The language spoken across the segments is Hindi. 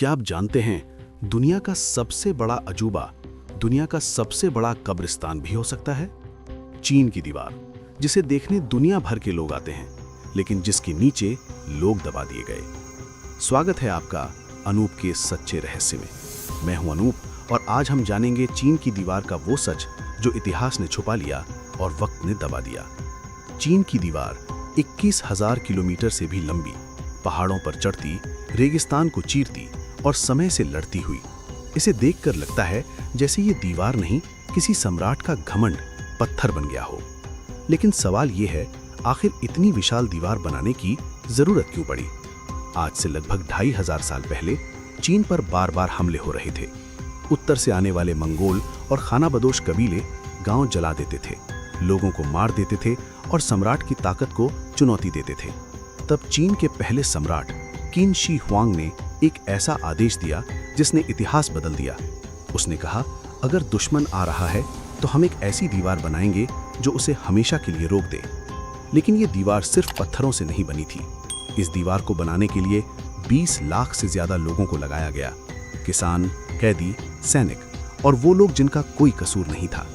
क्या आप जानते हैं, दुनिया का सबसे बड़ा अजूबा दुनिया का सबसे बड़ा कब्रिस्तान भी हो सकता है? चीन की दीवार, जिसे देखने दुनिया भर के लोग आते हैं, लेकिन जिसके नीचे लोग दबा दिए गए। स्वागत है आपका अनूप के सच्चे रहस्य में। मैं हूं अनूप और आज हम जानेंगे चीन की दीवार का वो सच जो इतिहास ने छुपा लिया और वक्त ने दबा दिया। चीन की दीवार 21,000 किलोमीटर से भी लंबी, पहाड़ों पर चढ़ती, रेगिस्तान को चीरती और समय से लड़ती हुई। इसे देखकर लगता है जैसे ये दीवार नहीं, किसी सम्राट का घमंड पत्थर बन गया हो। लेकिन सवाल ये है, आखिर इतनी विशाल दीवार बनाने की जरूरत क्यों पड़ी? आज से लगभग 2500 साल पहले चीन पर बार बार हमले हो रहे थे। उत्तर से आने वाले मंगोल और खानाबदोश कबीले गांव जला देते थे, लोगों को मार देते थे और सम्राट की ताकत को चुनौती देते थे। तब चीन के पहले सम्राट किन शी हुआंग ने एक ऐसा आदेश दिया जिसने इतिहास बदल दिया। उसने कहा, अगर दुश्मन आ रहा है तो हम एक ऐसी दीवार बनाएंगे जो उसे हमेशा के लिए रोक दे। लेकिन ये दीवार सिर्फ पत्थरों से नहीं बनी थी। इस दीवार को बनाने के लिए 20 लाख से ज्यादा लोगों को लगाया गया। किसान, कैदी, सैनिक और वो लोग जिनका कोई कसूर नहीं था।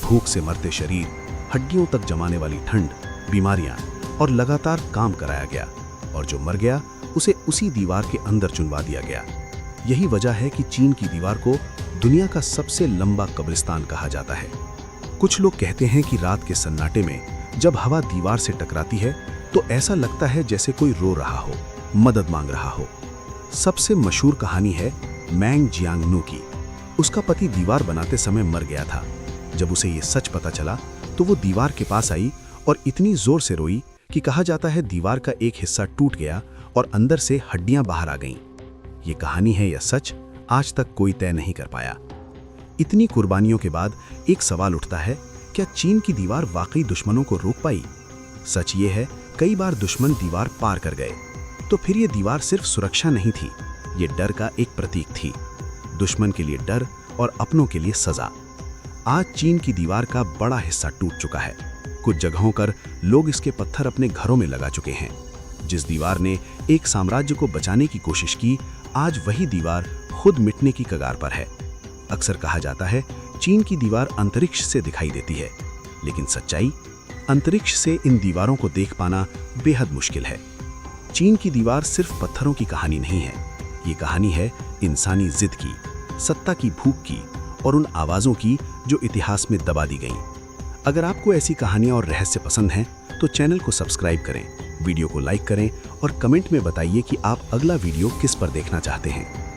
भूख से मरते शरीर, हड्डियों तक जमाने वाली ठंड, बीमारियां और लगातार काम कराया गया, और जो मर गया उसे उसी दीवार के अंदर चुनवा दिया गया। यही वजह है कि चीन की दीवार को दुनिया का सबसे लंबा कब्रिस्तान कहा जाता है। कुछ लोग कहते हैं कि रात के सन्नाटे में जब हवा दीवार से टकराती है तो ऐसा लगता है जैसे कोई रो रहा हो, मदद मांग रहा हो। सबसे मशहूर कहानी है मैंग जियांगनू की। उसका पति दीवार बनाते समय मर गया था। जब उसे ये सच पता चला तो वो दीवार के पास आई और इतनी जोर से रोई कि कहा जाता है दीवार का एक हिस्सा टूट गया और अंदर से हड्डियां बाहर आ गईं। ये कहानी है या सच, आज तक कोई तय नहीं कर पाया। इतनी कुर्बानियों के बाद एक सवाल उठता है, क्या चीन की दीवार वाकई दुश्मनों को रोक पाई? सच ये है, कई बार दुश्मन दीवार पार कर गए। तो फिर ये दीवार सिर्फ सुरक्षा नहीं थी, ये डर का एक प्रतीक थी। दुश्मन के लिए डर और अपनों के लिए सजा। आज चीन की दीवार का बड़ा हिस्सा टूट चुका है। कुछ जगहों पर लोग इसके पत्थर अपने घरों में लगा चुके हैं। जिस दीवार ने एक साम्राज्य को बचाने की कोशिश की, आज वही दीवार खुद मिटने की कगार पर है। अक्सर कहा जाता है चीन की दीवार अंतरिक्ष से दिखाई देती है, लेकिन सच्चाई, अंतरिक्ष से इन दीवारों को देख पाना बेहद मुश्किल है। चीन की दीवार सिर्फ पत्थरों की कहानी नहीं है, ये कहानी है इंसानी जिद की, सत्ता की भूख की और उन आवाजों की जो इतिहास में दबा दी गईं। अगर आपको ऐसी कहानियां और रहस्य पसंद हैं तो चैनल को सब्सक्राइब करें, वीडियो को लाइक करें और कमेंट में बताइए कि आप अगला वीडियो किस पर देखना चाहते हैं।